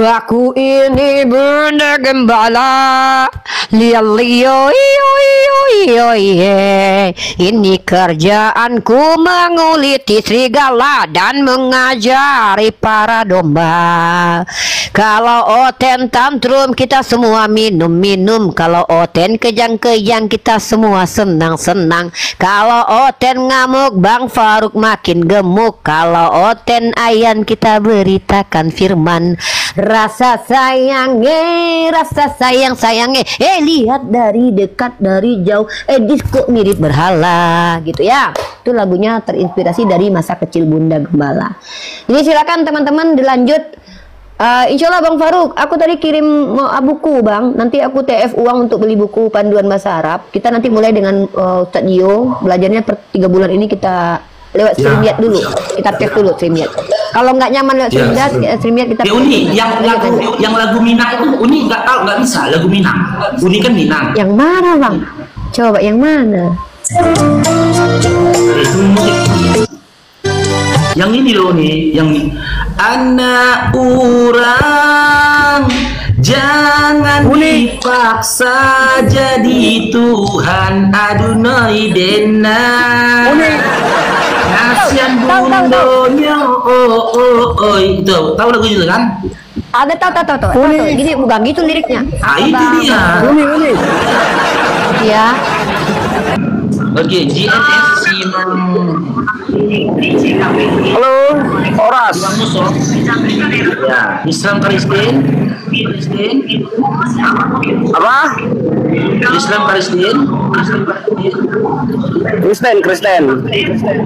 Aku ini Bunda Gembala, liyo iyo iyo iyo iye. Ini kerjaanku menguliti serigala dan mengajari para domba. Kalau Oten tantrum kita semua minum-minum. Kalau Oten kejang-kejang kita semua senang-senang. Kalau Oten ngamuk Bang Faruk makin gemuk. Kalau Oten ayan kita beritakan firman. Rasa sayangnya, rasa sayangnya. Lihat dari dekat, dari jauh. Disco mirip berhala, gitu ya. Itu lagunya terinspirasi dari masa kecil Bunda Gembala. Jadi silakan teman-teman dilanjut. Insya Allah Bang Faruk, aku tadi kirim buku Bang. Nanti aku TF uang untuk beli buku panduan bahasa Arab. Kita nanti mulai dengan Ustadz Dio. Belajarnya per 3 bulan ini kita lewat StreamYard dulu. Kita tes dulu StreamYard. Kalau nggak nyaman lewat StreamYard kita. Uni, yang lagu Minang itu Uni nggak tahu, nggak bisa lagu Minang. Uni kan Minang. Yang mana Bang? Coba yang mana? Yang ini loh nih, yang anak orang jangan dipaksa jadi Tuhan adunai dena. Kasihan bundonya, itu tahu lagu itu kan? Ada tahu. Gini bukan gitu liriknya. Itu dia. Ya. Oke, GNS Halo, Oras. Ya, Islam Kristen. Apa? Islam Kristen. Kristen.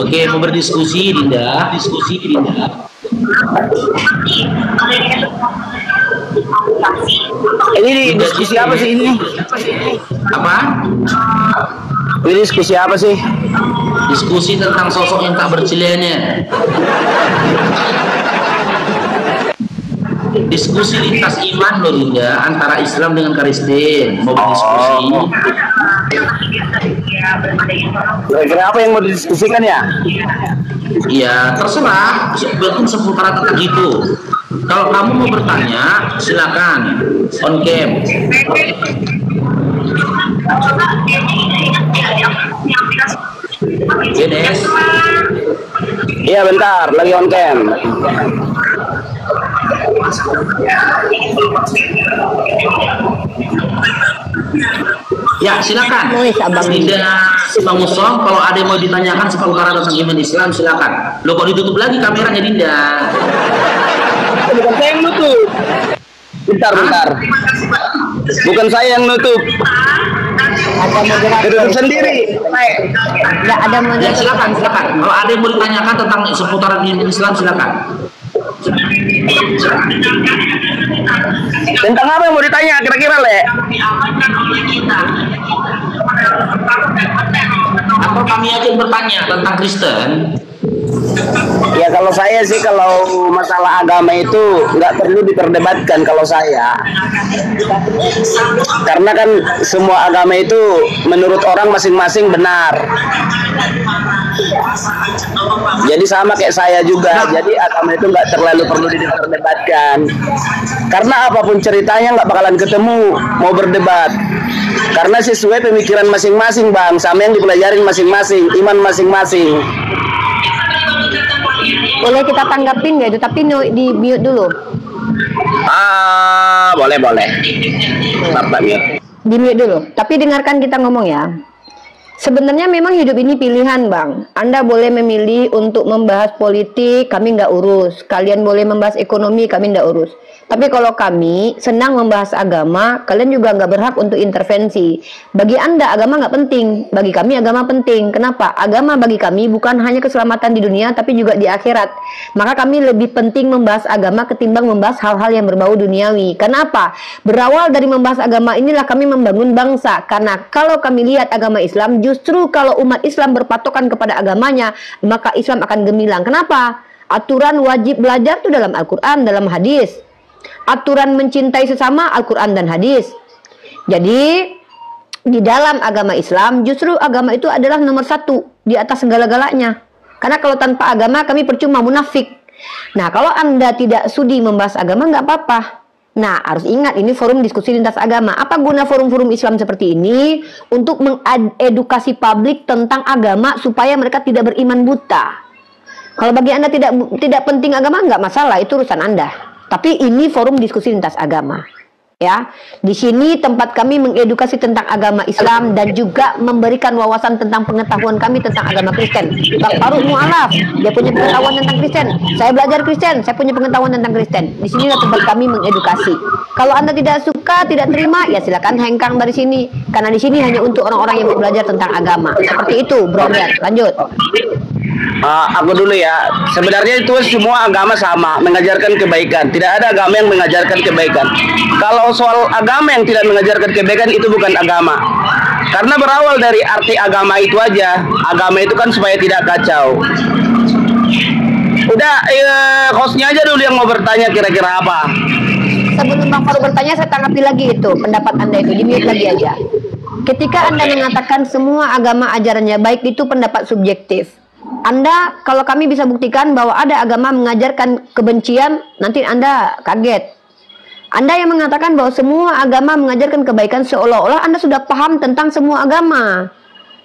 Oke, mau berdiskusi Dinda. Ini diskusi apa sih ini? Apa? Ini diskusi apa sih? Diskusi tentang sosok yang tak bercilanya. Diskusi lintas iman loh Dinda, antara Islam dengan Kristen. Mau berdiskusi. Kira-kira apa yang mau didiskusikan ya? Ya terserah, betul seputar tentang itu. Kalau kamu mau bertanya, silakan on cam. Jedes. Iya bentar, lagi on cam. Ya silakan. Dinda Bang Musom, kalau ada yang mau ditanyakan seputar tentang iman Islam silakan. Lo kok ditutup lagi kameranya Dinda? Bukan saya yang nutup. Bentar. Bukan saya yang nutup. Ada moderator Nutup sendiri. Nggak ada moderator. Ya silakan. Kalau ada yang mau ditanyakan tentang seputaran iman Islam silakan. Tentang apa yang mau ditanya kira-kira, Le? Atau kami aja yang bertanya tentang Kristen? Ya kalau saya sih, kalau masalah agama itu nggak perlu diperdebatkan kalau saya. Karena kan semua agama itu menurut orang masing-masing benar. Jadi sama kayak saya juga. Jadi agama itu nggak terlalu perlu diperdebatkan. Karena apapun ceritanya nggak bakalan ketemu mau berdebat. Karena sesuai pemikiran masing-masing Bang, sama yang dipelajarin masing-masing, iman masing-masing. Boleh kita tanggapin nggak itu? Tapi di mute dulu. Boleh. Bapak mute. Di mute dulu. Tapi dengarkan kita ngomong ya. Sebenarnya memang hidup ini pilihan Bang. Anda boleh memilih untuk membahas politik, kami nggak urus. Kalian boleh membahas ekonomi, kami nggak urus. Tapi kalau kami senang membahas agama, kalian juga nggak berhak untuk intervensi. Bagi Anda agama nggak penting, bagi kami agama penting. Kenapa? Agama bagi kami bukan hanya keselamatan di dunia, tapi juga di akhirat. Maka kami lebih penting membahas agama ketimbang membahas hal-hal yang berbau duniawi. Kenapa? Berawal dari membahas agama inilah kami membangun bangsa. Karena kalau kami lihat agama Islam, justru kalau umat Islam berpatokan kepada agamanya, maka Islam akan gemilang. Kenapa? Aturan wajib belajar itu dalam Al-Quran, dalam hadis. Aturan mencintai sesama Al-Quran dan hadis. Jadi di dalam agama Islam justru agama itu adalah nomor 1 di atas segala-galanya. Karena kalau tanpa agama kami percuma, munafik. Nah kalau Anda tidak sudi membahas agama nggak apa-apa. Nah, harus ingat ini forum diskusi lintas agama. Apa guna forum-forum Islam seperti ini? Untuk mengedukasi publik tentang agama supaya mereka tidak beriman buta. Kalau bagi Anda tidak penting agama, nggak masalah, itu urusan Anda. Tapi ini forum diskusi lintas agama. Ya, di sini tempat kami mengedukasi tentang agama Islam dan juga memberikan wawasan tentang pengetahuan kami tentang agama Kristen. Bang Faruk mualaf, dia punya pengetahuan tentang Kristen. Saya belajar Kristen, saya punya pengetahuan tentang Kristen. Di sinilah tempat kami mengedukasi. Kalau Anda tidak suka, tidak terima, ya silakan hengkang dari sini. Karena di sini hanya untuk orang-orang yang mau belajar tentang agama. Seperti itu, Bro. Lanjut. Aku dulu ya. Sebenarnya itu semua agama sama, mengajarkan kebaikan. Tidak ada agama yang mengajarkan kebaikan. Kalau soal agama yang tidak mengajarkan kebaikan, itu bukan agama. Karena berawal dari arti agama itu aja. Agama itu kan supaya tidak kacau. Udah, hostnya aja dulu yang mau bertanya kira-kira apa. Sebelum Bang Faruk bertanya, saya tanggapi lagi itu pendapat Anda itu, di-mute lagi aja. Ketika Anda mengatakan semua agama ajarannya baik, itu pendapat subjektif. Anda, kalau kami bisa buktikan bahwa ada agama mengajarkan kebencian, nanti Anda kaget. Anda yang mengatakan bahwa semua agama mengajarkan kebaikan, seolah-olah Anda sudah paham tentang semua agama.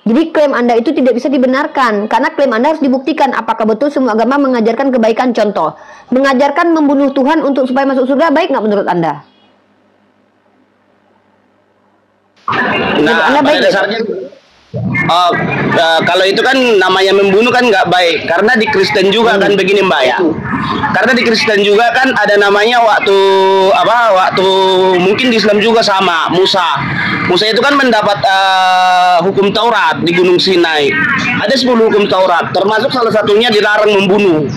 Jadi klaim Anda itu tidak bisa dibenarkan, karena klaim Anda harus dibuktikan apakah betul semua agama mengajarkan kebaikan. Contoh, mengajarkan membunuh Tuhan untuk supaya masuk surga, baik nggak menurut Anda? Nah, Anda baik dasarnya kalau itu kan namanya membunuh kan nggak baik, karena di Kristen juga kan begini Mbak ya. Karena di Kristen juga kan ada namanya waktu mungkin di Islam juga sama Musa itu kan mendapat hukum Taurat di Gunung Sinai. Ada 10 hukum Taurat, termasuk salah satunya dilarang membunuh.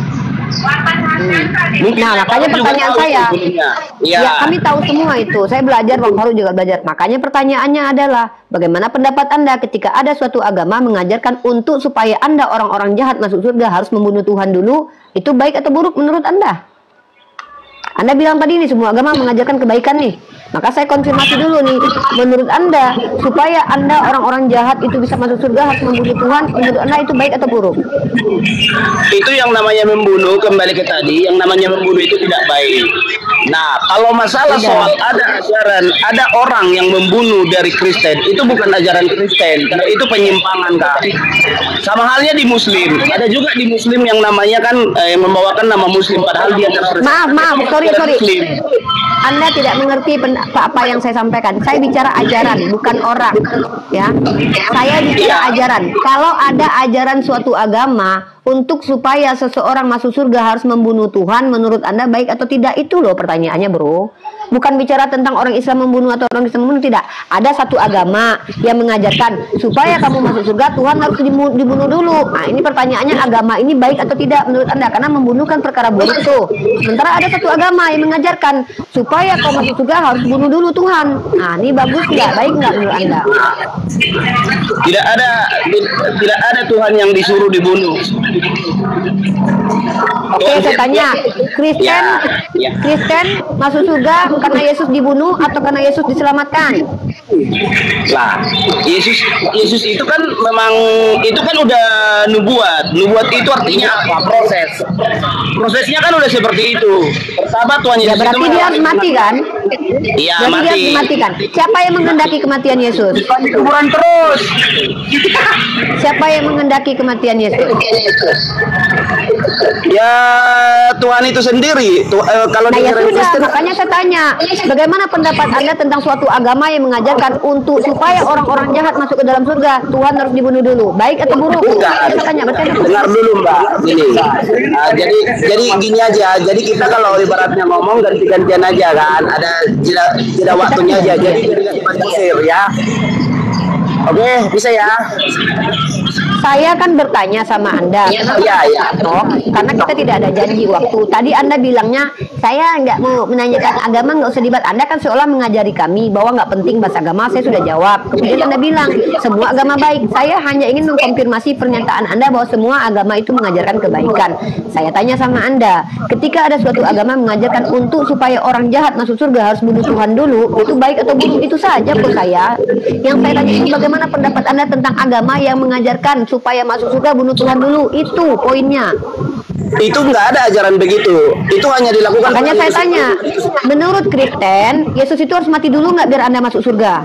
Nah, makanya pertanyaan saya, ya kami tahu semua itu. Saya belajar, Bang Faruk juga belajar. Makanya pertanyaannya adalah, bagaimana pendapat Anda ketika ada suatu agama mengajarkan untuk supaya Anda orang-orang jahat masuk surga harus membunuh Tuhan dulu? Itu baik atau buruk menurut Anda? Anda bilang tadi nih semua agama mengajarkan kebaikan nih. Maka saya konfirmasi dulu nih, menurut Anda supaya Anda orang-orang jahat itu bisa masuk surga harus membunuh Tuhan, menurut Anda itu baik atau buruk? Itu yang namanya membunuh, kembali ke tadi, yang namanya membunuh itu tidak baik. Nah, kalau masalah soal ada ajaran, ada orang yang membunuh dari Kristen, itu bukan ajaran Kristen, karena itu penyimpangan, Kak. Sama halnya di Muslim, ada juga di Muslim yang namanya kan yang membawakan nama Muslim, padahal dia maaf, sorry. Anda tidak mengerti apa yang saya sampaikan. Saya bicara ajaran, bukan orang. Ya, saya bicara ajaran. Kalau ada ajaran suatu agama untuk supaya seseorang masuk surga harus membunuh Tuhan, menurut Anda baik atau tidak? Itu loh pertanyaannya, bro. Bukan bicara tentang orang Islam membunuh atau orang Islam membunuh, tidak. Ada satu agama yang mengajarkan supaya kamu masuk surga Tuhan harus dibunuh dulu. Nah, ini pertanyaannya, agama ini baik atau tidak menurut Anda? Karena membunuh kan perkara buruk tuh. Sementara ada satu agama yang mengajarkan supaya kau masuk surga harus bunuh dulu Tuhan. Nah, ini bagus nggak? Baik nggak menurut Anda? Tidak ada Tuhan yang disuruh dibunuh. Oke, saya tanya, Kristen masuk surga karena Yesus dibunuh atau karena Yesus diselamatkan? Lah, Yesus itu kan memang itu kan udah nubuat. Nubuat itu artinya apa? Prosesnya kan udah seperti itu. Pertama Tuhan Yesus ya, berarti itu dia harus mati kan? Iya, mati. Dia harus dimatikan. Siapa yang menghendaki kematian Yesus? Kuburan terus. Siapa yang menghendaki kematian Yesus? Ya, Tuhan itu sendiri. Kalau nah, di ya sudah, Kristen, makanya saya tanya, bagaimana pendapat Anda tentang suatu agama yang mengajarkan untuk supaya orang-orang jahat masuk ke dalam surga Tuhan harus dibunuh dulu, baik atau buruk? Saya tanya, dengar dulu Mbak. Gini, jadi gini aja. Jadi kita kalau ibaratnya ngomong ganti-gantian aja kan, ada jeda waktunya aja. Jadi cepat ya. Oke, bisa ya. Saya kan bertanya sama Anda, karena kita tidak ada janji waktu. Tadi Anda bilangnya, saya nggak mau menanyakan agama, nggak usah debat. Anda kan seolah mengajari kami bahwa nggak penting bahas agama. Saya sudah jawab. Kemudian Anda bilang, semua agama baik. Saya hanya ingin mengkonfirmasi pernyataan Anda bahwa semua agama itu mengajarkan kebaikan. Saya tanya sama Anda, ketika ada suatu agama mengajarkan untuk supaya orang jahat masuk surga harus bunuh Tuhan dulu, itu baik atau buruk? Itu saja kok saya. Yang saya tanya itu bagaimana pendapat Anda tentang agama yang mengajarkan supaya masuk surga bunuh Tuhan dulu. Itu poinnya. Itu nggak ada ajaran begitu. Itu hanya dilakukan. Makanya saya tanya, menurut Kristen, Yesus itu harus mati dulu nggak biar Anda masuk surga?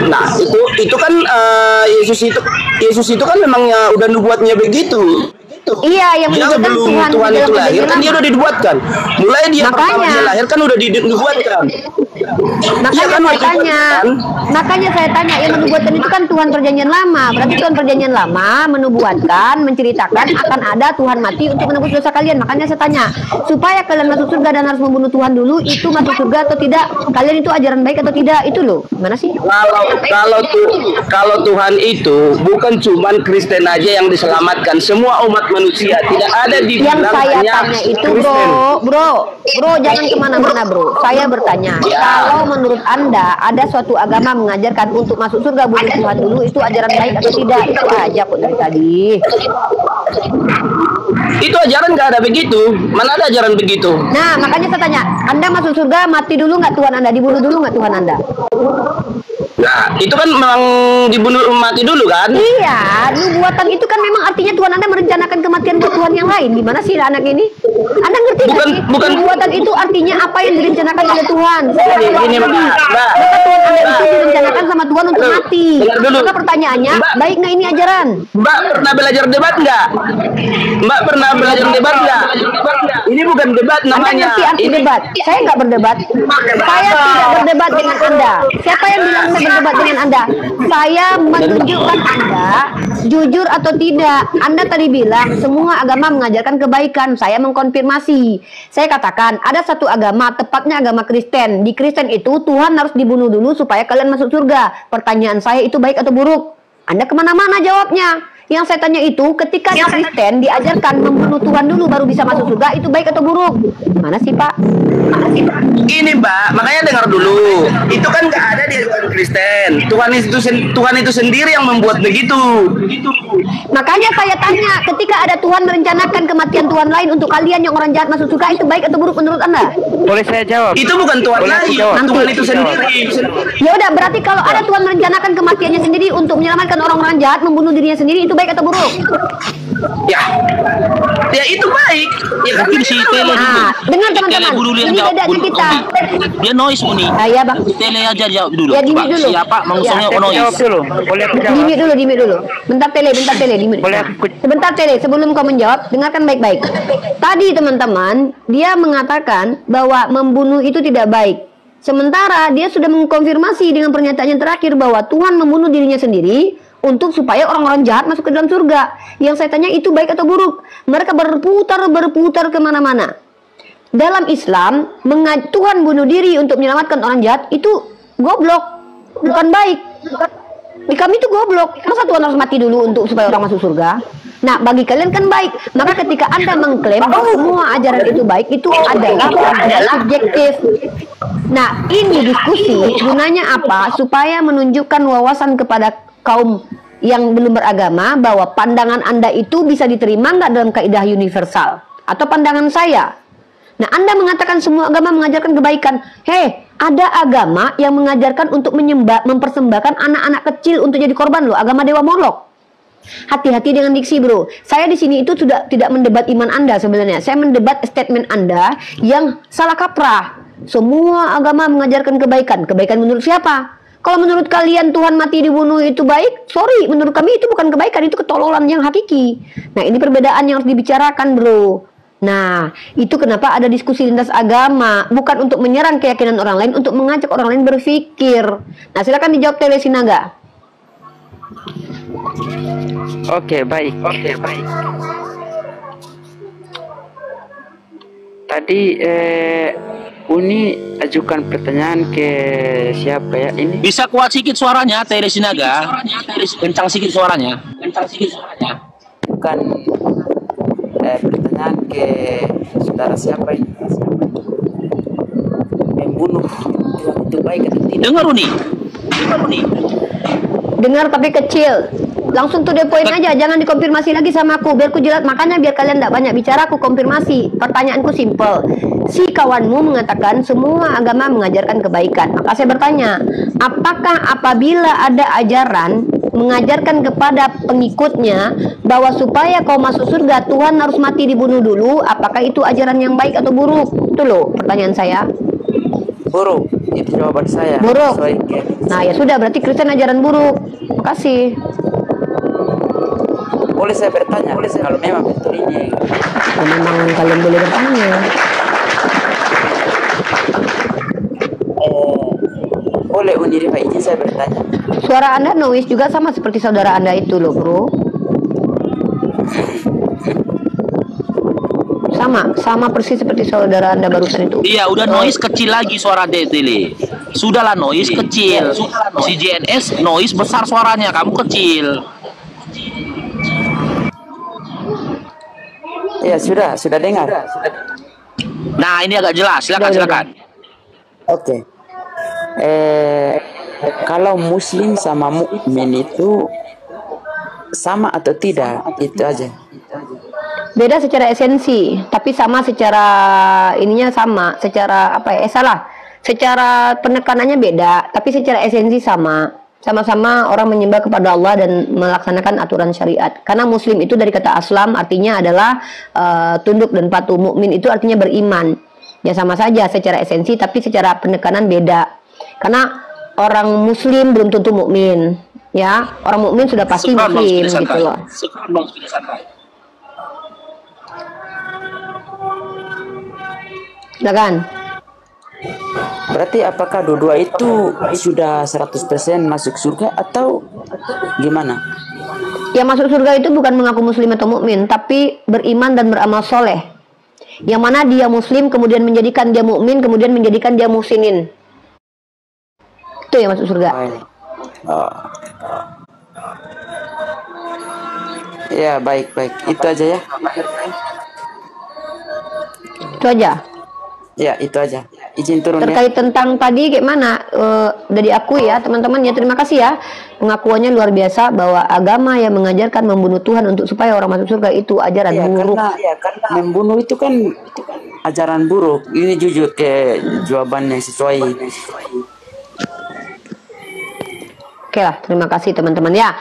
Nah, itu kan Yesus itu kan memang ya udah nubuatnya begitu. Iya, yang dia sebelum Tuhan itu lahir kan dia udah dibuatkan. Mulai dia pertama dia lahir kan udah dibuatkan. Makanya saya tanya, yang menubuatkan itu kan Tuhan perjanjian lama. Berarti Tuhan perjanjian lama menubuatkan, menceritakan akan ada Tuhan mati untuk menebus dosa kalian. Makanya saya tanya, supaya kalian masuk surga dan harus membunuh Tuhan dulu, itu masuk surga atau tidak? Kalian itu ajaran baik atau tidak? Itu loh, mana sih? Kalau Tuhan itu bukan cuman Kristen aja yang diselamatkan, semua umat manusia, tidak ada di yang saya tanya itu bro, jangan kemana-mana bro. Saya bertanya, kalau menurut Anda ada suatu agama mengajarkan untuk masuk surga bunuh Tuhan dulu, itu ajaran baik atau tidak? Itu aja kok dari tadi. Itu ajaran nggak ada begitu. Mana ada ajaran begitu? Nah, makanya saya tanya, Anda masuk surga mati dulu nggak Tuhan Anda? Dibunuh dulu nggak Tuhan Anda? Nah, itu kan memang dibunuh mati dulu kan? Iya, nubuatan itu kan memang artinya Tuhan Anda merencanakan kematian buat Tuhan yang lain. Di mana sih anak ini? Anda ngerti nggak sih? Nubuatan itu artinya apa yang direncanakan oleh Tuhan. Ini Mbak. Tuhan Anda itu direncanakan sama Tuhan untuk mati. Maka pertanyaannya, baik nggak ini ajaran? Mbak pernah belajar debat nggak? Mbak pernah belajar debat nggak? Ini bukan debat namanya. Anda ngerti arti debat? Saya nggak berdebat. Saya tidak berdebat dengan Anda. Siapa yang bilang saya berdebat dengan Anda? Saya menunjukkan Anda jujur atau tidak. Anda tadi bilang semua agama mengajarkan kebaikan. Saya mengkonfirmasi. Saya katakan ada satu agama, tepatnya agama Kristen. Di Kristen itu Tuhan harus dibunuh dulu supaya kalian masuk surga. Pertanyaan saya itu baik atau buruk? Anda kemana-mana jawabnya. Yang saya tanya itu, ketika di Kristen diajarkan membunuh Tuhan dulu baru bisa masuk surga, itu baik atau buruk? Mana sih Pak? Ini Mbak, makanya dengar dulu. Itu kan nggak ada di ajaran Kristen. Tuhan itu sendiri yang membuat begitu. Makanya saya tanya, ketika ada Tuhan merencanakan kematian Tuhan lain untuk kalian yang orang jahat masuk surga, itu baik atau buruk menurut Anda? Boleh saya jawab? Itu bukan Tuhan lain, Tuhan itu sendiri. Ya udah, berarti kalau ada Tuhan merencanakan kematiannya sendiri untuk menyelamatkan orang-orang jahat, membunuh dirinya sendiri, itu baik atau buruk? Ya itu baik. Ya mungkin si Tele dulu. Dengar teman-teman, ini bedanya kita. Dia noise Uni. Ya Bang. Tele aja jawab dulu. Ya dimit dulu. Siapa mengusungnya noise? Jawab dulu. Boleh aku jawab? Dimit dulu. Bentar Tele, dimit. Boleh aku... Sebentar Tele, sebelum kau menjawab, dengarkan baik-baik. Tadi teman-teman, dia mengatakan bahwa membunuh itu tidak baik. Sementara dia sudah mengkonfirmasi dengan pernyataan yang terakhir bahwa Tuhan membunuh dirinya sendiri untuk supaya orang-orang jahat masuk ke dalam surga. Yang saya tanya itu baik atau buruk? Mereka berputar kemana-mana. Dalam Islam, Tuhan bunuh diri untuk menyelamatkan orang jahat itu goblok, bukan baik. Di kami itu goblok. Masa Tuhan harus mati dulu untuk supaya orang masuk surga? Nah, bagi kalian kan baik. Maka ketika Anda mengklaim bahwa semua ajaran itu baik, itu adalah subjektif. Nah, ini diskusi gunanya apa? Supaya menunjukkan wawasan kepada kaum yang belum beragama bahwa pandangan Anda itu bisa diterima nggak dalam kaidah universal atau pandangan saya. Nah, Anda mengatakan semua agama mengajarkan kebaikan. Ada agama yang mengajarkan untuk mempersembahkan anak-anak kecil untuk jadi korban loh, agama Dewa Molok. Hati-hati dengan diksi bro. Saya di sini itu sudah tidak mendebat iman Anda sebenarnya. Saya mendebat statement Anda yang salah kaprah. Semua agama mengajarkan kebaikan. Kebaikan menurut siapa? Kalau menurut kalian Tuhan mati dibunuh itu baik, sorry, menurut kami itu bukan kebaikan, itu ketololan yang hakiki. Nah, ini perbedaan yang harus dibicarakan, bro. Nah, itu kenapa ada diskusi lintas agama, bukan untuk menyerang keyakinan orang lain, untuk mengajak orang lain berpikir. Nah, silakan dijawab Tele Sinaga. Oke, baik. Tadi Uni ajukan pertanyaan ke siapa ya ini? Bisa kuat sedikit suaranya, Tele Sinaga. Kencang sedikit suaranya. Bukan pertanyaan ke saudara siapa ini? Membunuh Tuhan itu baik atau tidak? Dengar Uni. Dengar tapi kecil. Langsung to the point aja, jangan dikonfirmasi lagi sama aku, biar ku jelas. Makanya biar kalian tidak banyak bicara, aku konfirmasi. Pertanyaanku simple. Si kawanmu mengatakan semua agama mengajarkan kebaikan. Maka saya bertanya, apakah apabila ada ajaran mengajarkan kepada pengikutnya bahwa supaya kau masuk surga Tuhan harus mati dibunuh dulu, apakah itu ajaran yang baik atau buruk? Itu loh pertanyaan saya. Buruk, itu jawaban saya. Buruk. Nah ya sudah, berarti Kristen ajaran buruk. Makasih. Boleh saya bertanya? Boleh saya, kalau memang betul ini. Ya, memang kalian boleh bertanya. Boleh Undiri Pak, izin saya bertanya. Suara Anda noise juga sama seperti saudara Anda itu loh, bro. Sama persis seperti saudara Anda barusan itu. Iya, udah noise kecil lagi suara Detili. Sudahlah noise kecil. Si JNS noise besar suaranya, kamu kecil. Iya, sudah dengar. Nah, ini agak jelas. Silakan. Oke. Kalau muslim sama mukmin itu sama atau tidak? Itu aja. Beda secara esensi, tapi sama secara ininya sama, secara apa ya? Secara penekanannya beda, tapi secara esensi sama. Sama-sama orang menyembah kepada Allah dan melaksanakan aturan syariat. Karena muslim itu dari kata aslam artinya adalah tunduk dan patuh. Mukmin itu artinya beriman. Ya sama saja secara esensi, tapi secara penekanan beda. Karena orang muslim belum tentu mukmin. Ya, orang mukmin sudah pasti muslim gitu loh. Silakan. Berarti apakah dua-dua itu sudah 100% masuk surga atau gimana? Yang masuk surga itu bukan mengaku muslim atau mukmin, tapi beriman dan beramal soleh. Yang mana dia muslim kemudian menjadikan dia mukmin, kemudian menjadikan dia muhsinin. Itu yang masuk surga. Ya, baik. Itu aja ya. Itu aja. Ya, itu aja. Izin turun terkait tentang tadi gimana udah diakui ya teman-teman ya, terima kasih ya pengakuannya luar biasa bahwa agama yang mengajarkan membunuh Tuhan untuk supaya orang masuk surga itu ajaran buruk. Karena membunuh itu kan ajaran buruk. Ini jujur ke jawaban yang sesuai. Oke lah, terima kasih teman-teman ya.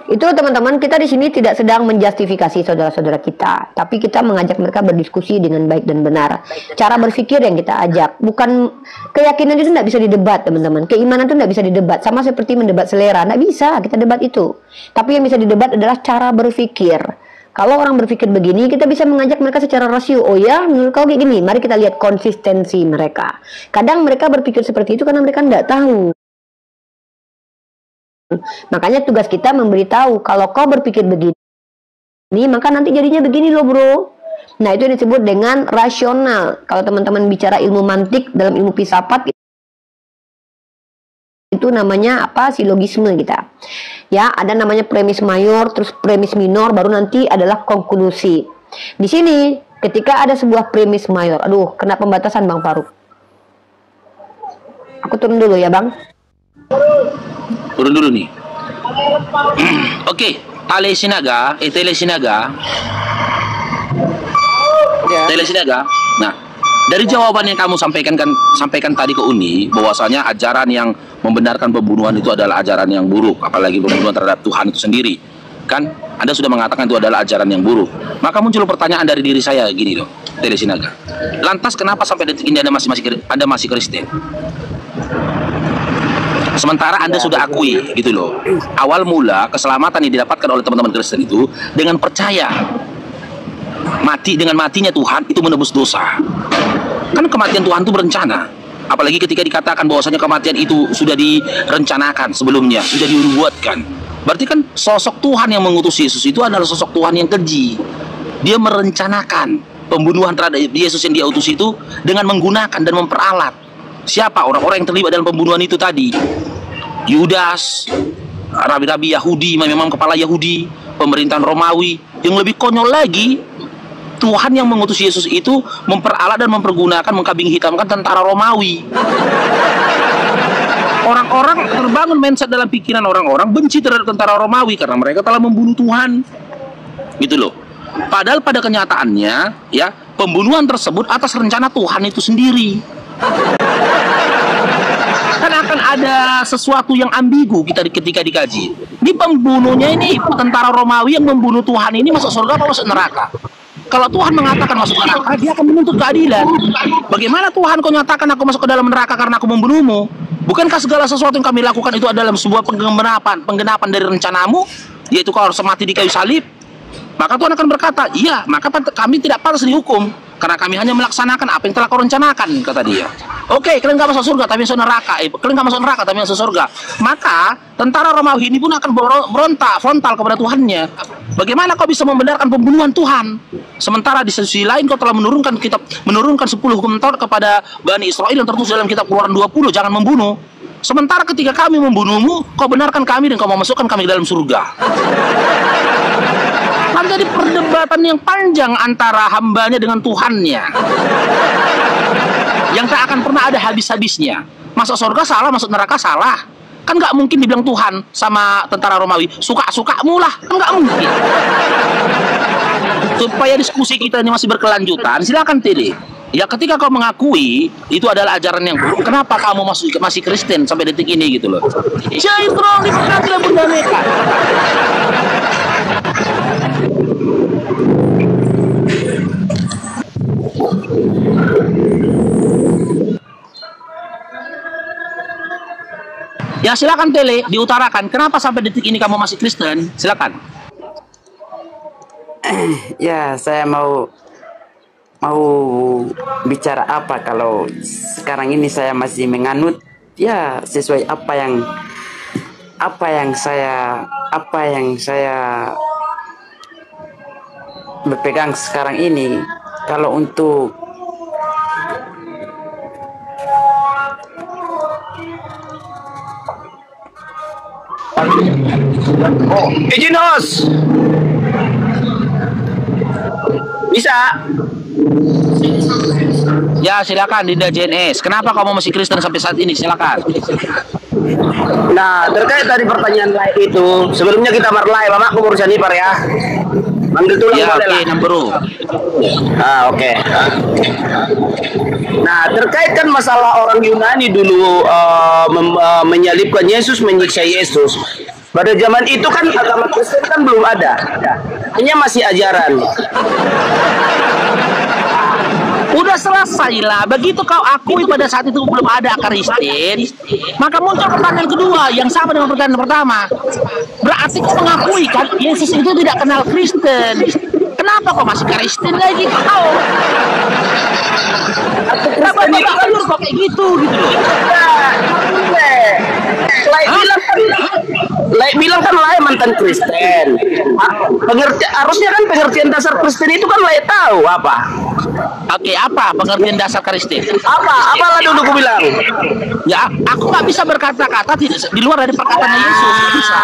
Itu teman-teman, kita di sini tidak sedang menjustifikasi saudara-saudara kita, tapi kita mengajak mereka berdiskusi dengan baik dan benar. Cara berpikir yang kita ajak, bukan keyakinan itu tidak bisa didebat teman-teman. Keimanan itu tidak bisa didebat, sama seperti mendebat selera, tidak bisa kita debat itu. Tapi yang bisa didebat adalah cara berpikir. Kalau orang berpikir begini, kita bisa mengajak mereka secara rasio. Oh ya, menurut kau kayak gini, mari kita lihat konsistensi mereka. Kadang mereka berpikir seperti itu karena mereka tidak tahu. Makanya tugas kita memberitahu, kalau kau berpikir begini, maka nanti jadinya begini loh bro. Nah itu disebut dengan rasional. Kalau teman-teman bicara ilmu mantik dalam ilmu filsafat, itu namanya apa? Silogisme kita. Ya, ada namanya premis mayor, terus premis minor, baru nanti adalah konklusi. Di sini ketika ada sebuah premis mayor, aduh kena pembatasan Bang Faruk. Aku turun dulu ya Bang. Turun dulu nih. Oke, Tele Sinaga. Nah, dari jawaban yang kamu sampaikan tadi ke Uni, bahwasanya ajaran yang membenarkan pembunuhan itu adalah ajaran yang buruk, apalagi pembunuhan terhadap Tuhan itu sendiri. Kan Anda sudah mengatakan itu adalah ajaran yang buruk. Maka muncul pertanyaan dari diri saya gini loh, Tele Sinaga. Lantas kenapa sampai detik ini Anda masih Kristen? Sementara Anda sudah akui gitu loh, awal mula keselamatan yang didapatkan oleh teman-teman Kristen itu dengan percaya dengan matinya Tuhan itu menebus dosa. Kan kematian Tuhan itu berencana. Apalagi ketika dikatakan bahwasanya kematian itu sudah direncanakan sebelumnya, sudah dibuatkan. Berarti kan sosok Tuhan yang mengutus Yesus itu adalah sosok Tuhan yang keji. Dia merencanakan pembunuhan terhadap Yesus yang dia utus itu dengan menggunakan dan memperalat siapa orang-orang yang terlibat dalam pembunuhan itu tadi? Yudas, rabi-rabi Yahudi, memang kepala Yahudi, pemerintahan Romawi. Yang lebih konyol lagi, Tuhan yang mengutus Yesus itu memperalat dan mempergunakan, mengkambing hitamkan tentara Romawi. Orang-orang terbangun mindset dalam pikiran orang-orang benci terhadap tentara Romawi karena mereka telah membunuh Tuhan. Gitu loh. Padahal pada kenyataannya, ya, pembunuhan tersebut atas rencana Tuhan itu sendiri. Kan akan ada sesuatu yang ambigu ketika dikaji. Ini pembunuhnya ini tentara Romawi yang membunuh Tuhan ini masuk surga apa masuk neraka? Kalau Tuhan mengatakan masuk neraka, dia akan menuntut keadilan. Bagaimana Tuhan kau nyatakan aku masuk ke dalam neraka karena aku membunuhmu? Bukankah segala sesuatu yang kami lakukan itu adalah sebuah penggenapan dari rencanamu, yaitu kau harus mati di kayu salib? Maka Tuhan akan berkata, iya, maka kami tidak pantas dihukum, karena kami hanya melaksanakan apa yang telah kau rencanakan, kata dia. Oke, kalian gak masuk surga, tapi masuk neraka. Kalian gak masuk neraka, tapi masuk surga. Maka, tentara Romawi ini pun akan berontak frontal kepada Tuhannya. Bagaimana kau bisa membenarkan pembunuhan Tuhan? Sementara di sisi lain kau telah menurunkan 10 hukum Taurat kepada Bani Israel yang tertulis dalam kitab Keluaran 20, jangan membunuh. Sementara ketika kami membunuhmu, kau benarkan kami dan kau memasukkan kami ke dalam surga. Kan jadi perdebatan yang panjang antara hambanya dengan Tuhannya, yang tak akan pernah ada habis-habisnya. Masuk surga salah, masuk neraka salah. Kan nggak mungkin dibilang Tuhan sama tentara Romawi, suka-sukamu lah, kan nggak mungkin. Supaya diskusi kita ini masih berkelanjutan, silakan Tele. Ya ketika kau mengakui itu adalah ajaran yang buruk, kenapa kamu masih Kristen sampai detik ini gitu loh? Jahit dong, diperhatilah Bunda Meka. Ya silakan Tele, diutarakan kenapa sampai detik ini kamu masih Kristen? Silakan. Ya, saya mau bicara apa kalau sekarang ini saya masih menganut ya sesuai apa yang saya berpegang sekarang ini. Kalau untuk izin host. Bisa. Ya silakan Dinda JNS. Kenapa kamu masih Kristen sampai saat ini? Silakan. Nah, terkait tadi pertanyaan live itu, sebelumnya kita marlai, Mama aku urusan ipar ya. Manggil tulang Ya boleh oke, lah. Namburu. Oke. Nah, terkait kan masalah orang Yunani dulu menyalibkan Yesus, menyiksa Yesus. Pada zaman itu kan agama Kristen kan belum ada, hanya masih ajaran. Udah selesai lah. Begitu kau akui pada saat itu belum ada Kristen, maka muncul pertanyaan kedua yang sama dengan pertanyaan pertama. Berarti kau mengakui kan Yesus itu tidak kenal Kristen. Kenapa kau masih Kristen lagi kau? Kenapa bapak kau kayak gitu loh? Bilang kan Lai mantan Kristen. Harusnya kan pengertian dasar Kristen itu kan Lai tahu apa. Oke, apa pengertian dasar Kristen? Apalah dulu aku bilang. Ya, aku nggak bisa berkata-kata di luar dari perkataan Yesus. Nggak bisa.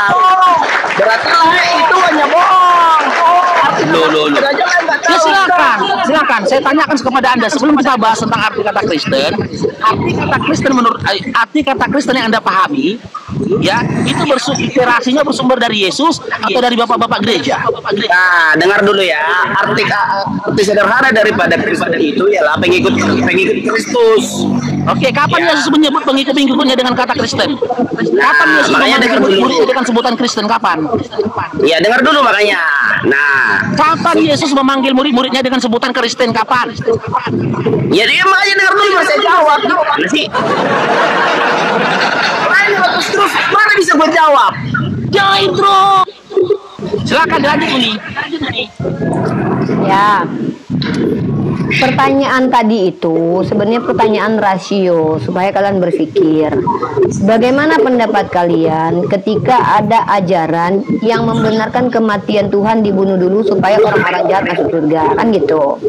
Berarti Lai itu hanya bohong. Loh. Ya silakan. Saya tanyakan kepada Anda sebelum kita bahas tentang arti kata Kristen. Arti kata Kristen yang Anda pahami, ya itu inspirasinya bersumber dari Yesus atau dari bapak-bapak gereja? Nah, dengar dulu ya. Arti sederhana daripada Kristen itu ialah pengikut Kristus. Oke, kapan Yesus menyebut pengikut-pengikutnya dengan kata Kristen? Kapan Yesus memanggil murid-muridnya dengan sebutan Kristen? Kapan? Ya, dengar dulu makanya. Nah, kapan Yesus memanggil murid-muridnya dengan sebutan Kristen? Kapan? Ya dia makanya dengar dulu baru saya jawab. Sih. Terus mana bisa gue jawab? Ya intro. Silakan dilanjut Uni. Ya. Pertanyaan tadi itu sebenarnya pertanyaan rasio supaya kalian berpikir bagaimana pendapat kalian ketika ada ajaran yang membenarkan kematian Tuhan dibunuh dulu supaya orang-orang jahat masuk surga, kan gitu.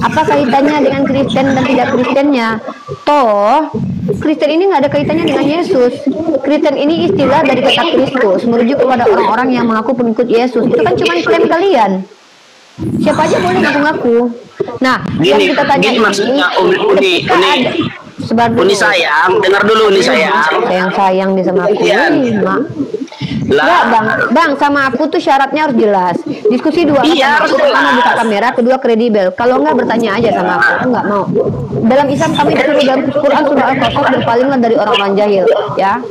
Apa kaitannya dengan Kristen dan tidak Kristennya? Toh Kristen ini nggak ada kaitannya dengan Yesus. Kristen ini istilah dari kata Kristus, merujuk kepada orang-orang yang mengaku pengikut Yesus. Itu kan cuma klaim kalian. Siapa aja boleh ngaku-ngaku. Nah, yang kita tanya gini maksudnya Uni sayang, dengar dulu Uni sayang. Sayang dia sama aku. Mak. Enggak, Bang, sama aku tuh syaratnya harus jelas. Diskusi dua iya, aku, pertama buka kamera, kedua kredibel. Kalau enggak bertanya aja sama aku enggak mau. Dalam Islam kami disuruh dalam Quran surah Al-Qasas berpalinglah dari orang-orang jahil, ya.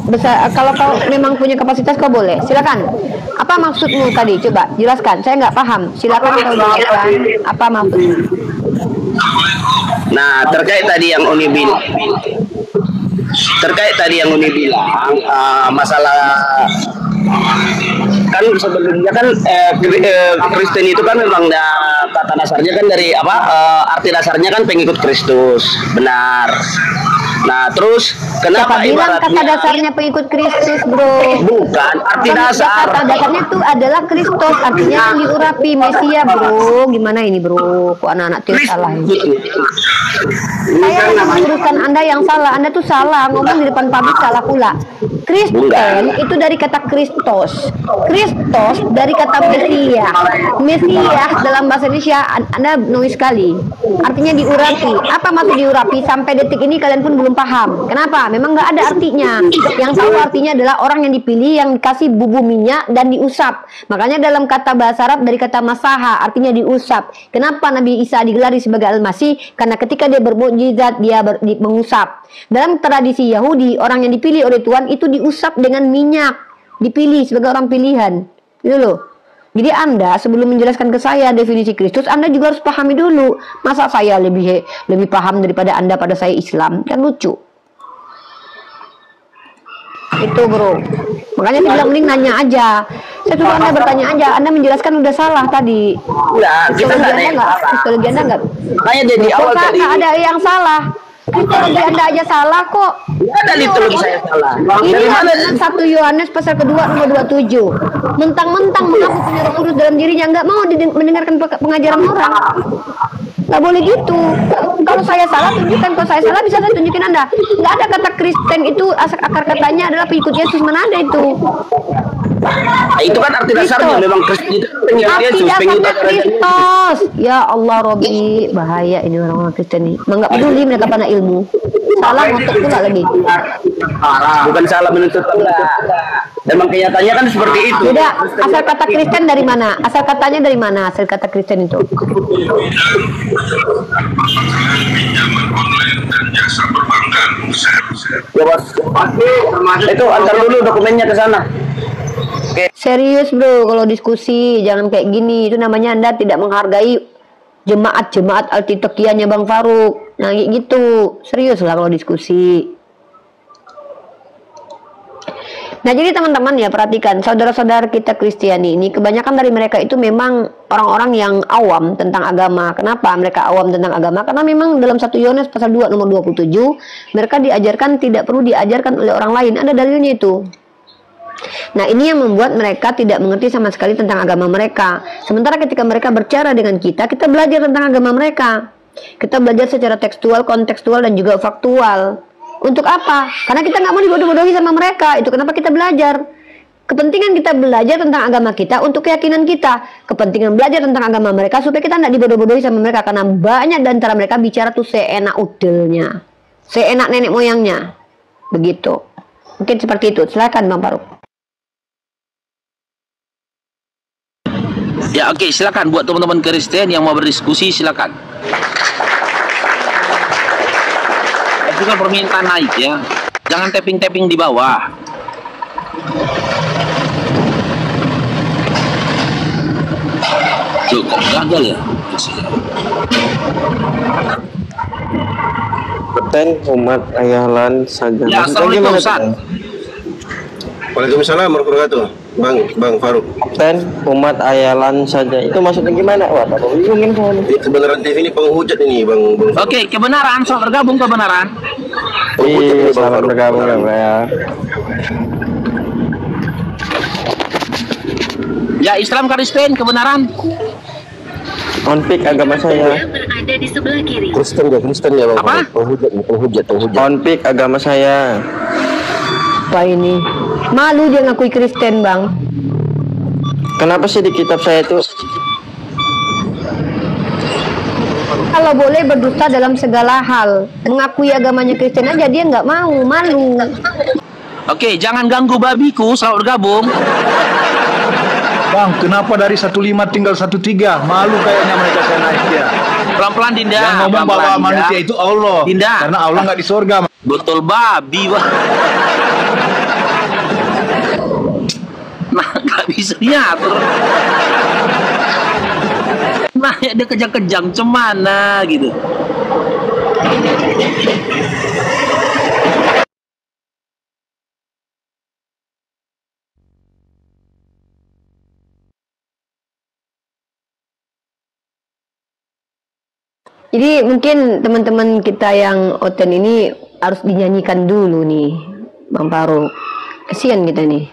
besar, kalau kau memang punya kapasitas kau boleh. Silakan. Apa maksudmu tadi? Coba jelaskan. Saya nggak paham. Silakan kau jelaskan. Apa maksudmu? Nah, terkait tadi yang Uni bilang, masalah kan sebenarnya kan Kristen itu kan memang kata dasarnya kan dari apa, arti dasarnya kan pengikut Kristus, benar. Nah, terus kenapa Siapa bilang kata dasarnya pengikut Kristus, bro? Bukan, arti dasar. Kata dasarnya itu adalah Kristus, artinya yang diurapi Mesia, bro. Gimana ini, bro? Kok anak-anak tidak salah ini? Saya meluruskan Anda yang salah. Anda tuh salah, ngomong di depan publik salah pula. Kristen itu dari kata Kristos. Kristos dari kata Mesia. Mesia dalam bahasa Indonesia Anda nulis sekali. Artinya diurapi. Apa maksud diurapi? Sampai detik ini kalian pun belum paham. Kenapa? Memang nggak ada artinya. Yang tahu artinya adalah orang yang dipilih, yang dikasih bubuk minyak dan diusap. Makanya dalam kata bahasa Arab dari kata masaha, artinya diusap. Kenapa Nabi Isa digelari sebagai Al-Masih? Karena ketika dia bermukjizat, dia mengusap. Dalam tradisi Yahudi, orang yang dipilih oleh Tuhan itu diusap dengan minyak. Dipilih sebagai orang pilihan. Gitu loh. Jadi Anda sebelum menjelaskan ke saya definisi Kristus, Anda juga harus pahami dulu. Masa saya lebih paham daripada Anda pada saya Islam? Kan lucu. Itu, bro. Makanya saya bilang mending nanya aja. Saya suruh Anda bertanya aja. Anda menjelaskan udah salah tadi. Enggak, kita nggak ada yang salah. Psikologi Anda nggak. Makanya dari awal tadi. Nggak ada yang salah. Psikologi Anda aja salah kok. Ada litologi saya salah. Ini Dari mana? 1 Yohanes pasal kedua nomor 27. Mentang-mentang mengaku punya Roh Kudus dalam dirinya, nggak mau mendengarkan pengajaran orang. Nggak boleh gitu. Kalau saya salah tunjukkan, kalau saya salah bisa saya tunjukin Anda. Nggak ada kata Kristen itu akar katanya adalah pengikut Yesus, mana ada itu? Nah, itu kan arti dasarnya memang Kristen itu pengikut Arti Yesus, pengikut dasarnya Kristus. Ya Allah, Robi, bahaya ini orang-orang Kristen ini. Nggak peduli mereka pada ilmu. Salah untuk pula lagi. Bukan salah menuntut pula. Memang kenyataannya kan seperti itu. Beda. Asal kata Kristen dari mana? Asal katanya dari mana? Asal kata Kristen itu. Pinjaman online dan jasa perbankan. Ya, Bos. Itu antar dulu dokumennya ke sana. Serius, bro, kalau diskusi jangan kayak gini. Itu namanya Anda tidak menghargai jemaat Altitokiyahnya Bang Faruk. Nah, gitu. Serius lah kalau diskusi. Nah, jadi teman-teman ya, perhatikan saudara-saudara kita Kristiani ini, kebanyakan dari mereka itu memang orang-orang yang awam tentang agama. Kenapa mereka awam tentang agama? Karena memang dalam 1 Yohanes pasal 2 nomor 27 mereka diajarkan tidak perlu diajarkan oleh orang lain. Ada dalilnya itu. Nah, ini yang membuat mereka tidak mengerti sama sekali tentang agama mereka. Sementara ketika mereka berbicara dengan kita belajar tentang agama mereka. Kita belajar secara tekstual, kontekstual, dan juga faktual. Untuk apa? Karena kita nggak mau dibodoh-bodohi sama mereka. Itu kenapa kita belajar. Kepentingan kita belajar tentang agama kita untuk keyakinan kita. Kepentingan belajar tentang agama mereka supaya kita nggak dibodoh-bodohi sama mereka. Karena banyak di antara mereka bicara tuh seenak udelnya, seenak nenek moyangnya. Begitu. Mungkin seperti itu. Silakan Bang Faruk. Ya, oke, silakan buat teman-teman Kristen yang mau berdiskusi, silakan. Itu kan permintaan naik ya. Jangan tapping-tapping di bawah. Cukup gagal ya. Kapten umat ayalan saja. Ya, assalamualaikum Ustaz. Waalaikumsalam warahmatullahi wabarakatuh. Bang Faruk. Kapten umat ayalan saja. Itu maksudnya gimana? Wah, tak bingungin saya. Ini kebenaran TV ini penghujat ini Bang. Oke, kebenaran, selamat bergabung kebenaran. Iya, selamat bergabung ya. Ya, Islam Kristen kebenaran. Onpik agama saya. Berada di sebelah kiri. Kristen ya Bang. Apa? Penghujat. Onpik agama saya. Apa ini? Malu dia ngakui Kristen, Bang. Kenapa sih di kitab saya itu? Kalau boleh berdusta dalam segala hal, mengakui agamanya Kristen aja dia nggak mau, malu. Oke, jangan ganggu babiku, selamat bergabung. Bang, kenapa dari 15 tinggal 13? Malu kayaknya mereka saya naik ya. Pelan-pelan Dinda. Yang ngomong Pelan-pelan, bahwa Dinda. manusia itu Allah. Dinda. Karena Allah nggak di surga. Betul babi, Wah. bisa diatur. Nah, ya dia kejang-kejang cemana gitu. Jadi mungkin teman-teman kita yang oten ini harus dinyanyikan dulu nih, Bang Faruk. Kasihan kita nih.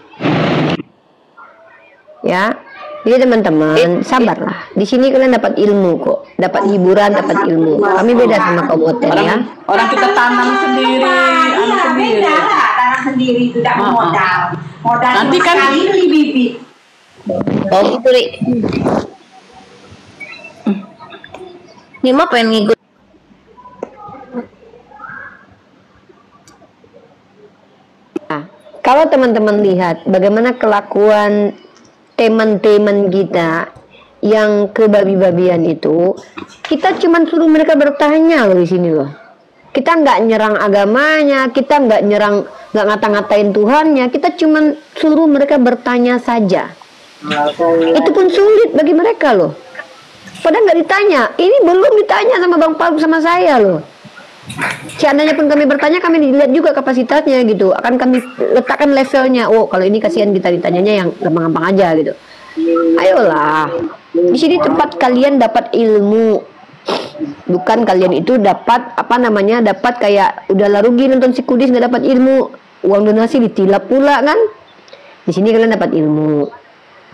Ya. Jadi teman-teman, sabarlah. Di sini kalian dapat ilmu kok, dapat hiburan, dapat ilmu. Kami beda sama kaum oten ya. Orang kita tanam sendiri, anak sendiri. Tanam sendiri itu tidak modal. Modal Nanti kan beli bibit. Oh itu Ri. Ini mah pengen ngikut. Nah, kalau teman-teman lihat bagaimana kelakuan teman-teman kita yang kebabi-babian itu, kita cuma suruh mereka bertanya loh di sini loh. Kita nggak nyerang agamanya, kita nggak nyerang, nggak ngata-ngatain Tuhannya, kita cuma suruh mereka bertanya saja. Itu pun sulit bagi mereka loh. Padahal nggak ditanya, ini belum ditanya sama Bang Faruk sama saya loh. Seandainya pun kami bertanya, kami dilihat juga kapasitasnya gitu. Akan kami letakkan levelnya. Oh, kalau ini kasihan kita ditanyanya yang gampang-gampang aja gitu. Ayolah, di sini tempat kalian dapat ilmu, bukan kalian itu dapat apa namanya, dapat kayak udahlah rugi nonton si Kudis nggak dapat ilmu, uang donasi ditilap pula kan. Di sini kalian dapat ilmu.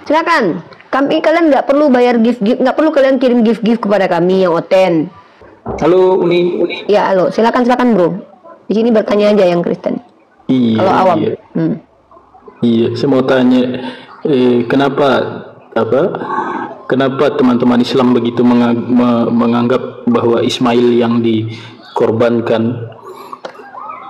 Silakan, kalian nggak perlu bayar gift, nggak perlu kalian kirim gift kepada kami yang oten. Halo Uni. Ya halo, silakan bro. Di sini bertanya aja yang Kristen. Iya. Kalau awam. Iya. Iya, saya mau tanya, kenapa teman-teman Islam begitu menganggap bahwa Ismail yang dikorbankan,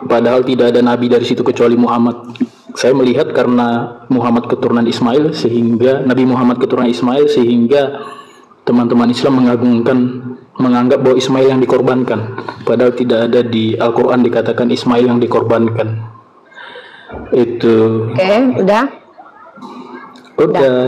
padahal tidak ada nabi dari situ kecuali Muhammad. Saya melihat karena Muhammad keturunan Ismail sehingga Nabi Muhammad keturunan Ismail sehingga teman-teman Islam menganggap bahwa Ismail yang dikorbankan, padahal tidak ada di Al-Quran dikatakan Ismail yang dikorbankan. Itu. Oke, udah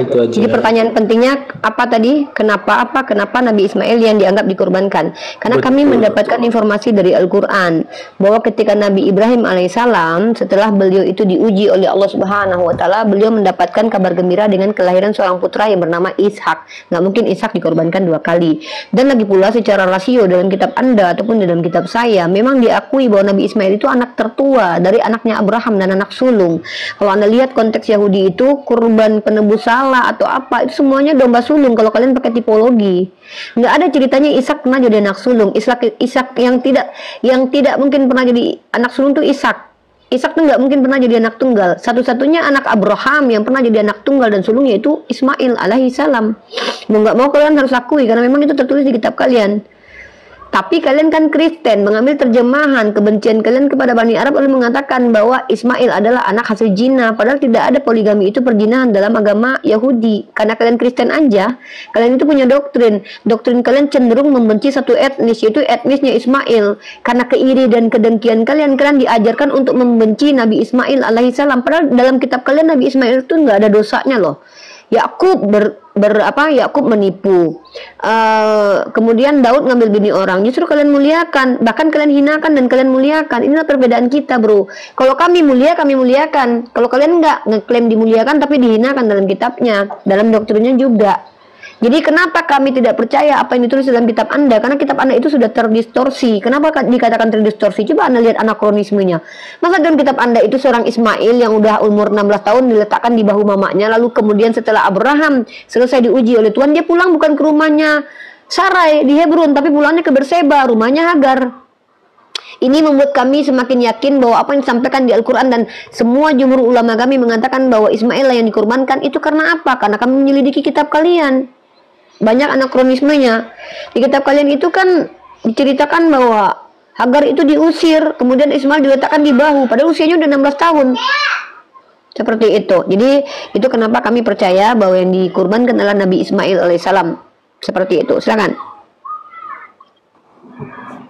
itu aja. Jadi pertanyaan pentingnya apa tadi? Kenapa Nabi Ismail yang dianggap dikorbankan? Karena kami mendapatkan informasi dari Al-Quran bahwa ketika Nabi Ibrahim alaihissalam, setelah beliau itu diuji oleh Allah Subhanahu wa taala, beliau mendapatkan kabar gembira dengan kelahiran seorang putra yang bernama Ishak. Nggak mungkin Ishak dikorbankan 2 kali. Dan lagi pula secara rasio dalam kitab Anda ataupun dalam kitab saya memang diakui bahwa Nabi Ismail itu anak tertua dari anaknya Abraham dan anak sulung. Kalau Anda lihat konteks Yahudi itu kurban penebus salah atau apa, itu semuanya domba sulung kalau kalian pakai tipologi. Nggak ada ceritanya Ishak pernah jadi anak sulung. Ishak yang tidak mungkin pernah jadi anak sulung tuh Ishak tuh nggak mungkin pernah jadi anak tunggal. Satu-satunya anak Abraham yang pernah jadi anak tunggal dan sulungnya itu Ismail alaihissalam. Mau nggak mau kalian harus akui karena memang itu tertulis di kitab kalian. Tapi kalian kan Kristen, mengambil terjemahan kebencian kalian kepada Bani Arab lalu mengatakan bahwa Ismail adalah anak hasil zina, padahal tidak ada poligami itu perzinahan dalam agama Yahudi. Karena kalian Kristen aja, kalian itu punya doktrin kalian cenderung membenci satu etnis, yaitu etnisnya Ismail. Karena keiri dan kedengkian kalian diajarkan untuk membenci Nabi Ismail alaihissalam, padahal dalam kitab kalian Nabi Ismail itu nggak ada dosanya loh. Yakub Yakub menipu. Kemudian Daud ngambil bini orang. Justru kalian muliakan, bahkan kalian hinakan dan kalian muliakan. Inilah perbedaan kita, bro. Kalau kami muliakan. Kalau kalian nggak ngeklaim dimuliakan tapi dihinakan dalam kitabnya, dalam doktrinnya juga. Jadi kenapa kami tidak percaya apa yang ditulis dalam kitab Anda? Karena kitab Anda itu sudah terdistorsi. Kenapa dikatakan terdistorsi? Coba Anda lihat anakronismenya. Masa dalam kitab Anda itu seorang Ismail yang udah umur 16 tahun diletakkan di bahu mamanya, lalu kemudian setelah Abraham selesai diuji oleh Tuhan, dia pulang bukan ke rumahnya Sarai di Hebron, tapi pulangnya ke Berseba, rumahnya Hagar. Ini membuat kami semakin yakin bahwa apa yang disampaikan di Al-Quran dan semua jumhur ulama kami mengatakan bahwa Ismail lah yang dikorbankan. Itu karena apa? Karena kami menyelidiki kitab kalian. Banyak anakronismenya. Di kitab kalian itu kan diceritakan bahwa Hagar itu diusir, kemudian Ismail diletakkan di bahu, padahal usianya udah 16 tahun. Seperti itu. Jadi itu kenapa kami percaya bahwa yang dikorbankan adalah Nabi Ismail alaihissalam. Seperti itu. Silakan.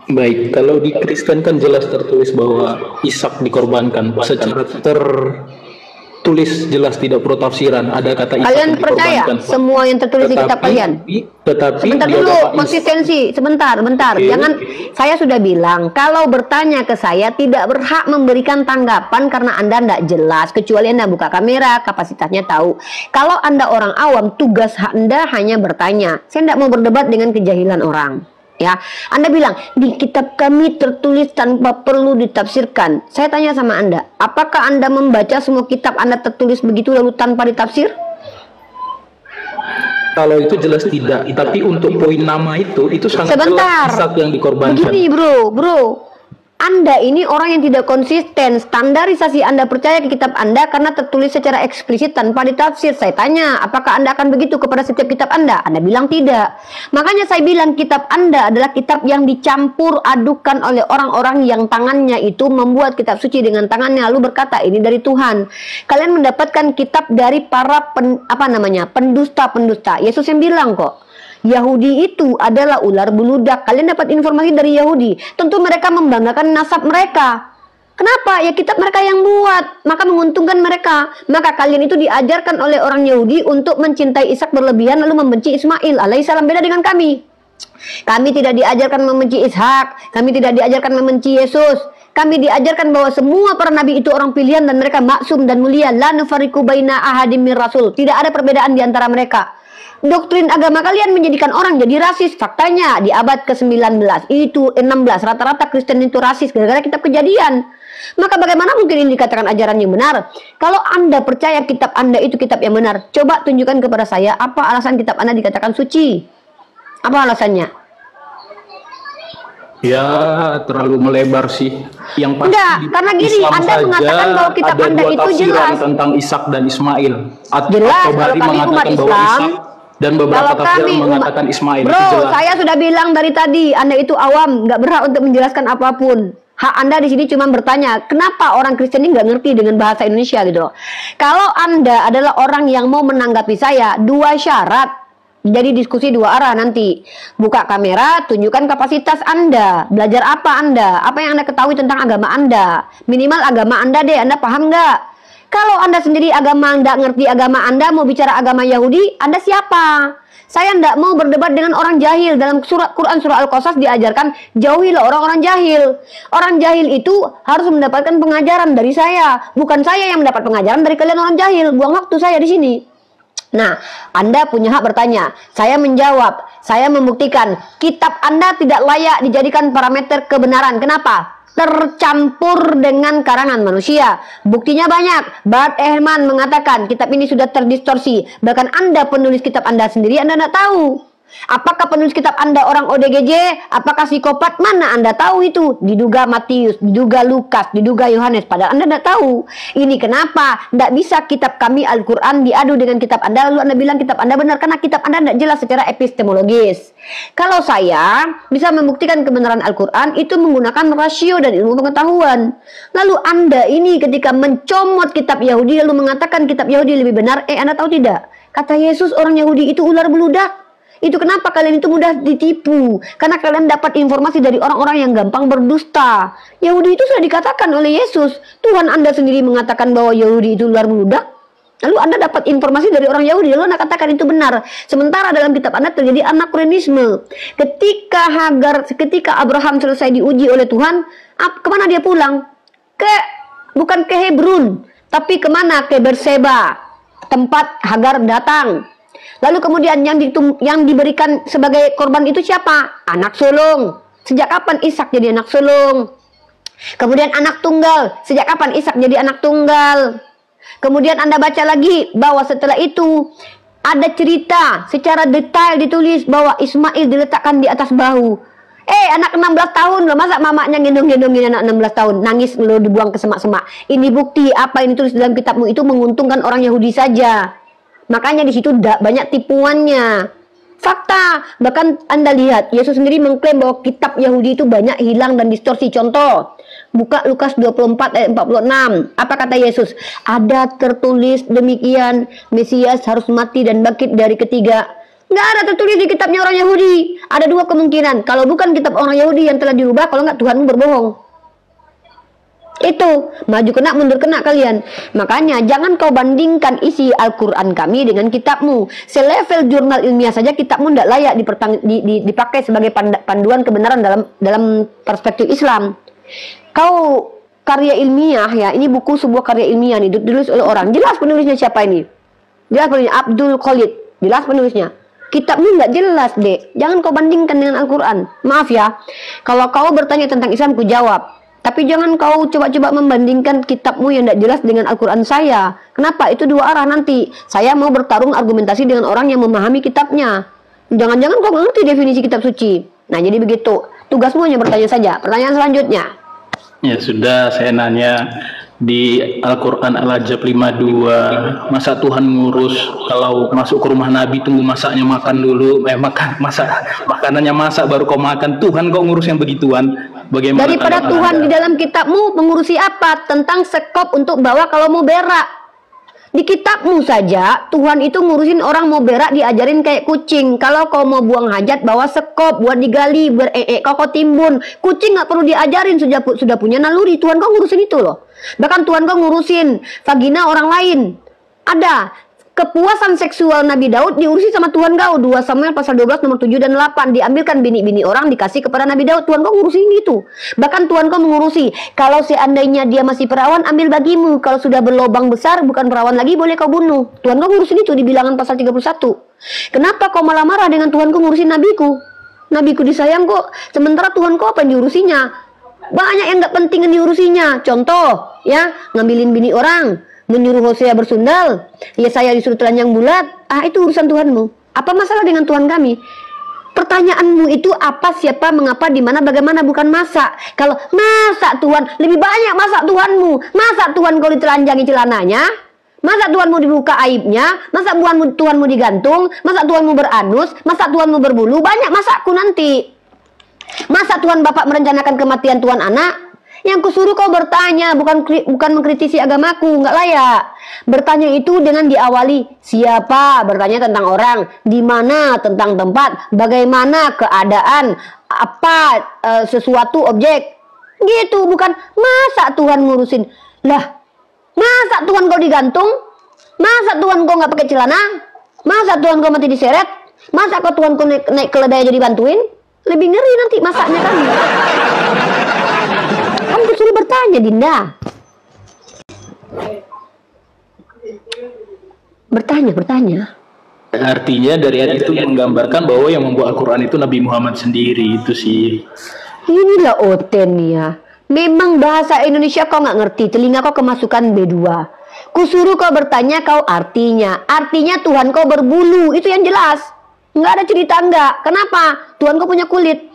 Baik, kalau di Kristen kan jelas tertulis bahwa Ishak dikorbankan secara tulis jelas tidak pro tafsiran, ada kata Isa Kalian yang percaya dikorbankan, Pak. semua yang tertulis di kitab kalian? Tetapi Sebentar dia dulu, Bapak Is. konsistensi. Sebentar. Oke, Jangan, oke. saya sudah bilang, kalau bertanya ke saya tidak berhak memberikan tanggapan karena Anda tidak jelas, kecuali Anda buka kamera, kapasitasnya tahu. Kalau Anda orang awam, tugas Anda hanya bertanya. Saya tidak mau berdebat dengan kejahilan orang. Ya, Anda bilang di kitab kami tertulis tanpa perlu ditafsirkan. Saya tanya sama Anda, apakah Anda membaca semua kitab Anda tertulis begitu lalu tanpa ditafsir? Kalau itu jelas tidak, tapi untuk poin nama itu sangat Sebentar. jelas Ishak yang dikorbankan. Begini bro, Anda ini orang yang tidak konsisten. Standarisasi Anda percaya ke kitab Anda karena tertulis secara eksplisit tanpa ditafsir. Saya tanya, apakah Anda akan begitu kepada setiap kitab Anda? Anda bilang tidak. Makanya saya bilang kitab Anda adalah kitab yang dicampur adukan oleh orang-orang yang tangannya itu membuat kitab suci dengan tangannya lalu berkata ini dari Tuhan. Kalian mendapatkan kitab dari para pendusta-pendusta. Yesus yang bilang kok, Yahudi itu adalah ular beludak. Kalian dapat informasi dari Yahudi. Tentu mereka membanggakan nasab mereka. Kenapa? Ya kitab mereka yang buat. Maka menguntungkan mereka. Maka kalian itu diajarkan oleh orang Yahudi untuk mencintai Ishak berlebihan lalu membenci Ismail alaihissalam. Beda dengan kami. Kami tidak diajarkan membenci Ishak. Kami tidak diajarkan membenci Yesus. Kami diajarkan bahwa semua para nabi itu orang pilihan dan mereka maksum dan mulia. La nufariqu baina ahadim mir rasul. Tidak ada perbedaan di antara mereka. Doktrin agama kalian menjadikan orang jadi rasis. Faktanya di abad ke-19 itu 16 rata-rata Kristen itu rasis gara-gara kitab Kejadian. Maka bagaimana mungkin ini dikatakan ajaran yang benar? Kalau Anda percaya kitab Anda itu kitab yang benar, coba tunjukkan kepada saya apa alasan kitab Anda dikatakan suci. Apa alasannya? Ya terlalu melebar sih. Yang pasti Enggak, karena gini, Islam Anda saja mengatakan bahwa kitab ada Anda dua itu tafsiran jelas tentang Ishak dan Ismail. Jelas, kalau At-Tabari kami umat mengatakan bahwa Islam, Ishak dan beberapa kalau tafsir kami mengatakan Ismail. Bro, Itu jelas. saya sudah bilang dari tadi, Anda itu awam, nggak berhak untuk menjelaskan apapun. Hak Anda di sini cuma bertanya, kenapa orang Kristen ini nggak ngerti dengan bahasa Indonesia gitu. Kalau Anda adalah orang yang mau menanggapi saya, dua syarat. Jadi diskusi dua arah nanti. Buka kamera, tunjukkan kapasitas Anda. Belajar apa Anda? Apa yang Anda ketahui tentang agama Anda? Minimal agama Anda deh, Anda paham nggak? Kalau Anda sendiri agama nggak ngerti agama Anda, mau bicara agama Yahudi, Anda siapa? Saya nggak mau berdebat dengan orang jahil. Dalam Quran surah Al-Qasas diajarkan, jauhilah orang-orang jahil. Orang jahil itu harus mendapatkan pengajaran dari saya. Bukan saya yang mendapat pengajaran dari kalian orang jahil. Buang waktu saya di sini. Nah, Anda punya hak bertanya. Saya menjawab, saya membuktikan kitab Anda tidak layak dijadikan parameter kebenaran. Kenapa? Tercampur dengan karangan manusia. Buktinya banyak. Bart Ehrman mengatakan kitab ini sudah terdistorsi. Bahkan Anda penulis kitab Anda sendiri Anda tidak tahu. Apakah penulis kitab Anda orang ODGJ? Apakah psikopat? Mana Anda tahu itu? Diduga Matius, diduga Lukas, diduga Yohanes. Padahal Anda tidak tahu. Ini kenapa? Tidak bisa kitab kami Al-Quran diadu dengan kitab Anda. Lalu Anda bilang kitab Anda benar. Karena kitab Anda tidak jelas secara epistemologis. Kalau saya bisa membuktikan kebenaran Al-Quran, itu menggunakan rasio dan ilmu pengetahuan. Lalu Anda ini ketika mencomot kitab Yahudi, lalu mengatakan kitab Yahudi lebih benar. Anda tahu tidak? Kata Yesus, orang Yahudi itu ular beludak. Itu kenapa kalian itu mudah ditipu. Karena kalian dapat informasi dari orang-orang yang gampang berdusta. Yahudi itu sudah dikatakan oleh Yesus. Tuhan Anda sendiri mengatakan bahwa Yahudi itu ular beludak. Lalu Anda dapat informasi dari orang Yahudi. Lalu Anda katakan itu benar. Sementara dalam kitab Anda terjadi anakronisme. Ketika Abraham selesai diuji oleh Tuhan, kemana dia pulang? Bukan ke Hebron, tapi kemana? Ke Berseba, tempat Hagar datang. Lalu kemudian yang diberikan sebagai korban itu siapa? Anak sulung. Sejak kapan Ishak jadi anak sulung? Kemudian anak tunggal. Sejak kapan Ishak jadi anak tunggal? Kemudian Anda baca lagi bahwa setelah itu ada cerita secara detail ditulis bahwa Ismail diletakkan di atas bahu. Anak 16 tahun loh, masa mamanya gendong-gendongin anak 16 tahun, nangis lo dibuang ke semak-semak. Ini bukti apa yang ditulis dalam kitabmu itu menguntungkan orang Yahudi saja. Makanya di situ banyak tipuannya. Fakta. Bahkan Anda lihat, Yesus sendiri mengklaim bahwa kitab Yahudi itu banyak hilang dan distorsi. Contoh, buka Lukas 24 ayat 46. Apa kata Yesus? Ada tertulis demikian, Mesias harus mati dan bangkit dari ketiga. Nggak ada tertulis di kitabnya orang Yahudi. Ada dua kemungkinan. Kalau bukan kitab orang Yahudi yang telah dirubah, kalau nggak Tuhanmu berbohong. Itu maju kena mundur kena kalian. Makanya jangan kau bandingkan isi Al-Quran kami dengan kitabmu. Selevel jurnal ilmiah saja kitabmu tidak layak dipakai sebagai panduan kebenaran dalam perspektif Islam. Kau karya ilmiah ya, ini buku sebuah karya ilmiah nih, ditulis oleh orang. Jelas penulisnya siapa ini? Jelas penulisnya Abdul Khalid. Jelas penulisnya. Kitabmu nggak jelas, Dek. Jangan kau bandingkan dengan Al-Quran. Maaf ya, kalau kau bertanya tentang Islam, ku jawab. Tapi jangan kau coba-coba membandingkan kitabmu yang tidak jelas dengan Al-Quran saya. Kenapa? Itu dua arah nanti. Saya mau bertarung argumentasi dengan orang yang memahami kitabnya. Jangan-jangan kau ngerti definisi kitab suci. Nah, jadi begitu. Tugasmu hanya bertanya saja. Pertanyaan selanjutnya. Ya sudah, saya nanya di Al-Quran Al-Ajab 52, masa Tuhan ngurus kalau masuk ke rumah Nabi tunggu masaknya makan dulu, makanannya masak baru kau makan. Tuhan kok ngurus yang begituan? Bagaimana daripada Tuhan di dalam kitabmu mengurusi apa? Tentang sekop untuk bawa kalau mau berak. Di kitabmu saja Tuhan itu ngurusin orang mau berak diajarin kayak kucing. Kalau kau mau buang hajat bawa sekop buat digali, kau timbun. Kucing nggak perlu diajarin, sudah punya naluri. Tuhan kau ngurusin itu loh. Bahkan Tuhan kau ngurusin vagina orang lain. Ada kepuasan seksual Nabi Daud diurusi sama Tuhan kau. 2 Samuel pasal 12 nomor 7 dan 8. Diambilkan bini-bini orang dikasih kepada Nabi Daud. Tuhan kau ngurusin gitu. Bahkan Tuhan kau mengurusi, kalau seandainya dia masih perawan ambil bagimu. Kalau sudah berlobang besar bukan perawan lagi boleh kau bunuh. Tuhan kau ngurusin itu di Bilangan pasal 31. Kenapa kau malah marah dengan Tuhan kau ngurusin nabiku? Nabiku disayang kok. Sementara Tuhan kau apa yang diurusinya? Banyak yang gak penting yang diurusinya. Contoh ya, ngambilin bini orang, menyuruh Hosea bersundal, ya saya disuruh telanjang bulat. Itu urusan Tuhanmu. Apa masalah dengan Tuhan kami? Pertanyaanmu itu apa, siapa, mengapa, di mana, bagaimana, bukan masa. Kalau masa Tuhan, lebih banyak masa Tuhanmu. Masa Tuhan kau ditelanjangi celananya? Masa Tuhanmu dibuka aibnya? Masa Tuhanmu digantung? Masa Tuhanmu beranus? Masa Tuhanmu berbulu? Banyak masaku nanti. Masa Tuhan Bapak merencanakan kematian Tuhan anak? Yang kusuruh kau bertanya, bukan mengkritisi agamaku, nggak layak. Bertanya itu dengan diawali siapa, bertanya tentang orang, di mana, tentang tempat, bagaimana keadaan, apa sesuatu objek, gitu. Bukan masa Tuhan ngurusin. Lah, masa Tuhan kau digantung? Masa Tuhan kau nggak pakai celana? Masa Tuhan kau mati diseret? Masa kau Tuhan kau naik keledai jadi bantuin? Lebih ngeri nanti masaknya kan. Kamu suruh bertanya, Dinda. Bertanya. Artinya dari ayat itu menggambarkan bahwa yang membuat Al-Quran itu Nabi Muhammad sendiri, itu sih. Inilah Oten ya. Memang bahasa Indonesia kau nggak ngerti, telinga kau kemasukan B2. Kusuruh kau bertanya, kau artinya. Artinya Tuhan kau berbulu, itu yang jelas. Nggak ada cerita enggak. Kenapa? Tuhan kau punya kulit.